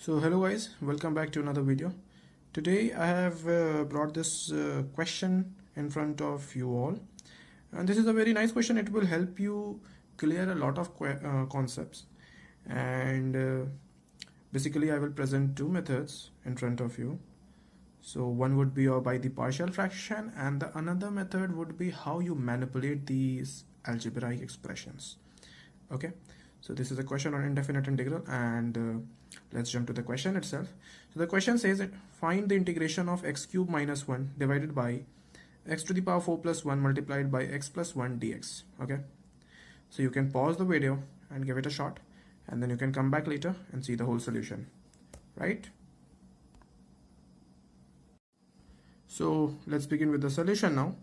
So hello guys, welcome back to another video. Today I have brought this question in front of you all, and this is a very nice question. It will help you clear a lot of concepts, and basically I will present two methods in front of you. So one would be by the partial fraction, and the another method would be how you manipulate these algebraic expressions. Okay, so this is a question on indefinite integral, and let's jump to the question itself. So the question says that find the integration of x cube minus 1 divided by x to the power 4 plus 1 multiplied by x plus 1 dx. Okay, so you can pause the video and give it a shot, and then you can come back later and see the whole solution, right? So let's begin with the solution now,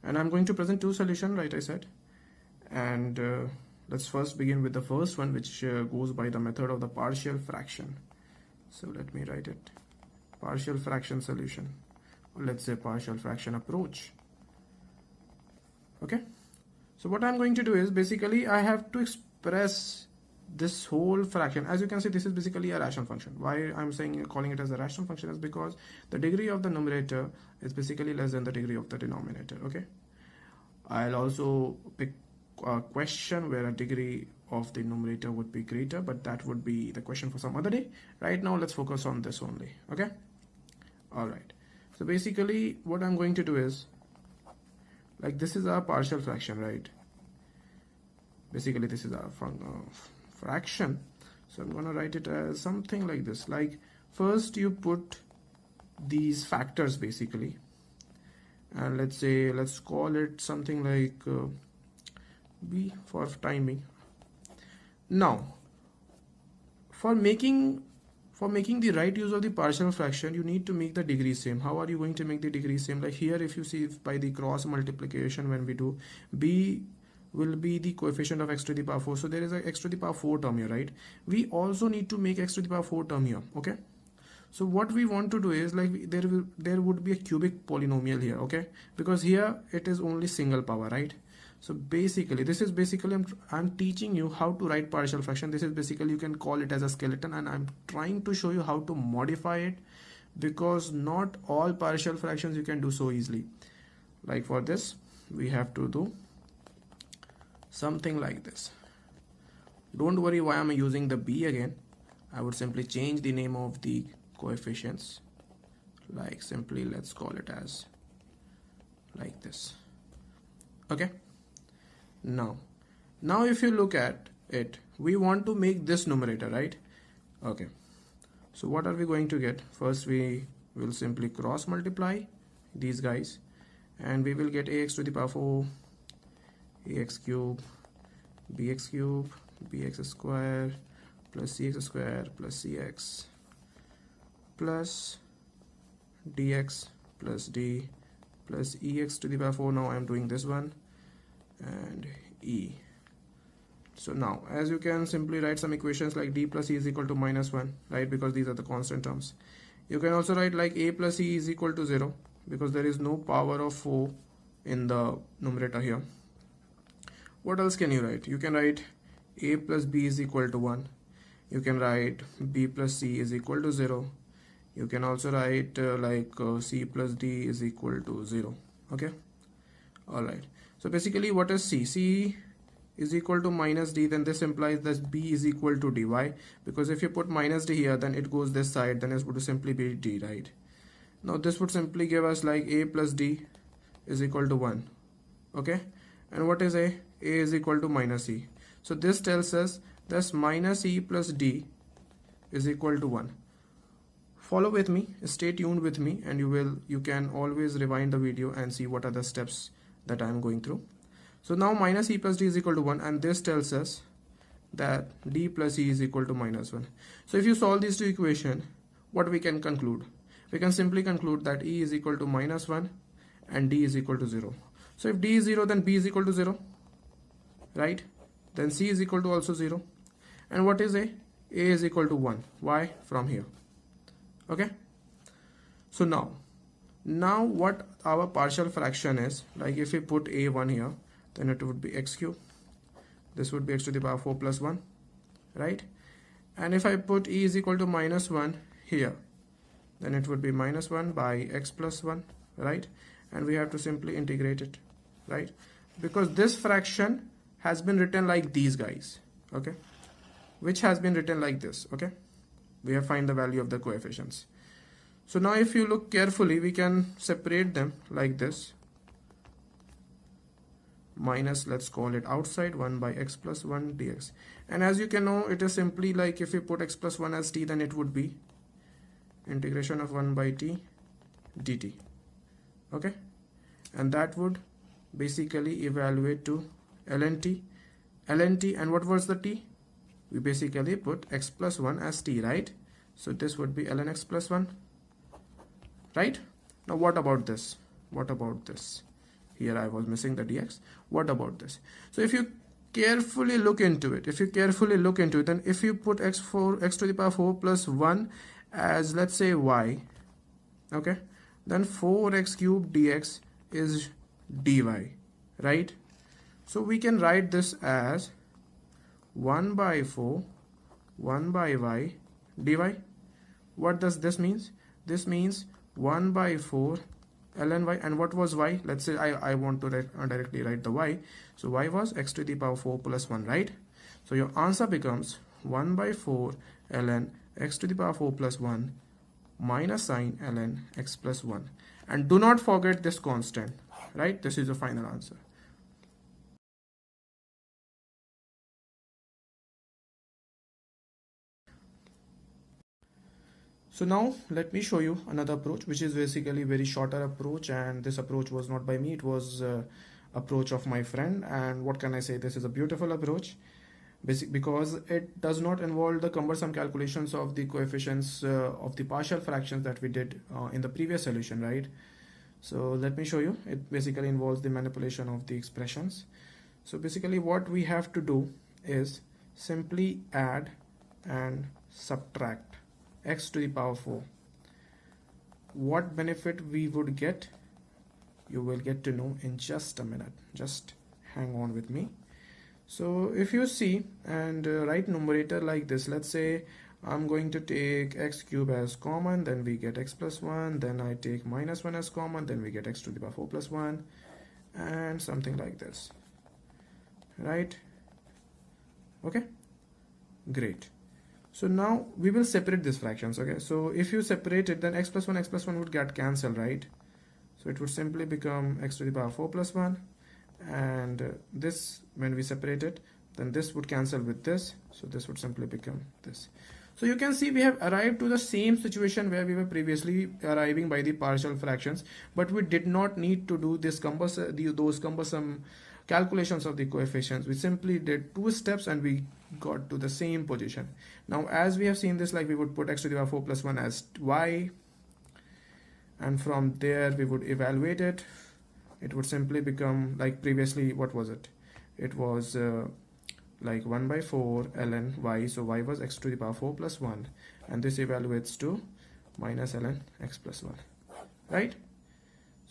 and I'm going to present two solutions, right? I said, and let's first begin with the first one, which goes by the method of the partial fraction. So let me write it: partial fraction solution, or let's say partial fraction approach. Okay, so what I'm going to do is basically I have to express this whole fraction. As you can see, this is basically a rational function. Why I'm calling it as a rational function is because the degree of the numerator is basically less than the degree of the denominator. Okay, I'll also pick a question where a degree of the numerator would be greater, but that would be the question for some other day. Right now let's focus on this only. Okay, all right, so basically what I'm going to do is, like, this is our partial fraction, right? Basically this is our fraction, so I'm gonna write it as something like this. Like, first you put these factors basically, and let's call it something like b for timing. Now for making the right use of the partial fraction, you need to make the degree same. How are you going to make the degree same? Like here, if you see, by the cross multiplication, when we do, b will be the coefficient of x to the power 4. So there is a x to the power 4 term here, right? We also need to make x to the power 4 term here. Okay, so what we want to do is, like, there would be a cubic polynomial here. Okay, because here it is only single power, right? So basically this is basically I'm teaching you how to write partial fraction. This is basically, you can call it as a skeleton, and I'm trying to show you how to modify it, because not all partial fractions you can do so easily. Like for this we have to do something like this. Don't worry why I'm using the b again. I would simply change the name of the coefficients, like simply let's call it as like this. Okay, now if you look at it, we want to make this numerator, right? Okay, so what are we going to get? First we will simply cross multiply these guys, and we will get ax to the power 4 ax cube bx square plus cx square plus cx plus dx plus d plus ex to the power 4. Now I'm doing this one, and e. So now, as you can simply write some equations like d plus e is equal to minus 1, right? Because these are the constant terms. You can also write like a plus e is equal to 0, because there is no power of 4 in the numerator here. What else can you write? You can write a plus b is equal to 1. You can write b plus c is equal to 0. You can also write c plus d is equal to 0. Okay, all right. So basically, what is c? C is equal to minus d. Then this implies that b is equal to d. Why? Because if you put minus d here, then it goes this side, then it would simply be d, right? Now this would simply give us like a plus d is equal to 1. Okay, and what is a? A is equal to minus e. So this tells us that minus e plus d is equal to 1. Follow with me, stay tuned with me, and you can always rewind the video and see what are the steps that I am going through. So now minus e plus d is equal to 1, and this tells us that d plus e is equal to minus 1. So if you solve these two equations, what we can conclude? We can simply conclude that e is equal to minus 1 and d is equal to 0. So if d is 0, then b is equal to 0, right? Then c is equal to also 0. And what is a? A is equal to 1. Why? From here. Okay, so now what our partial fraction is, like if we put a1 here, then it would be x cube, this would be x to the power 4 plus 1, right? And if I put e is equal to minus 1 here, then it would be minus 1 by x plus 1, right? And we have to simply integrate it, right? Because this fraction has been written like these guys, okay? Which has been written like this, okay? We have find the value of the coefficients. So now if you look carefully, we can separate them like this. Minus, let's call it outside, 1 by x plus 1 dx. And as you can know, it is simply like if you put x plus 1 as t, then it would be integration of 1 by t dt, okay? And that would basically evaluate to ln t, and what was the t? We basically put x plus 1 as t, right? So this would be ln x plus 1, right? Now what about this? What about this? Here I was missing the dx. What about this? So if you carefully look into it, then if you put x to the power 4 plus 1 as, let's say, y, okay, then 4x cubed dx is dy, right? So we can write this as 1 by 4 1 by y dy. What does this means? This means 1 by 4 ln y. And what was y? Let's say I want to directly write the y. So y was x to the power 4 plus 1, right? So your answer becomes 1 by 4 ln x to the power 4 plus 1 minus sine ln x plus 1. And do not forget this constant, right? This is the final answer. So now let me show you another approach, which is basically very shorter approach, and this approach was not by me, it was approach of my friend. And what can I say, this is a beautiful approach because it does not involve the cumbersome calculations of the coefficients of the partial fractions that we did in the previous solution, right? So let me show you. It basically involves the manipulation of the expressions. So basically what we have to do is simply add and subtract x to the power 4. What benefit we would get, you will get to know in just a minute. Just hang on with me. So if you see and write numerator like this, let's say I'm going to take x cube as common, then we get x plus 1, then I take minus 1 as common, then we get x to the power 4 plus 1, and something like this, right? Okay, great. So now we will separate these fractions, okay? So if you separate it, then x plus 1 would get cancelled, right? So it would simply become x to the power 4 plus 1, and this, when we separate it, then this would cancel with this, so this would simply become this. So you can see we have arrived to the same situation where we were previously arriving by the partial fractions, but we did not need to do this those cumbersome calculations of the coefficients. We simply did 2 steps and we got to the same position. Now as we have seen this, like we would put x to the power 4 plus 1 as y, and from there we would evaluate it. It would simply become like previously, what was it? It was like 1 by 4 ln y, so y was x to the power 4 plus 1, and this evaluates to minus ln x plus 1, right?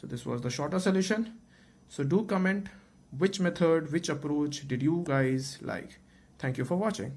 So this was the shorter solution. So do comment which method, which approach did you guys like. Thank you for watching.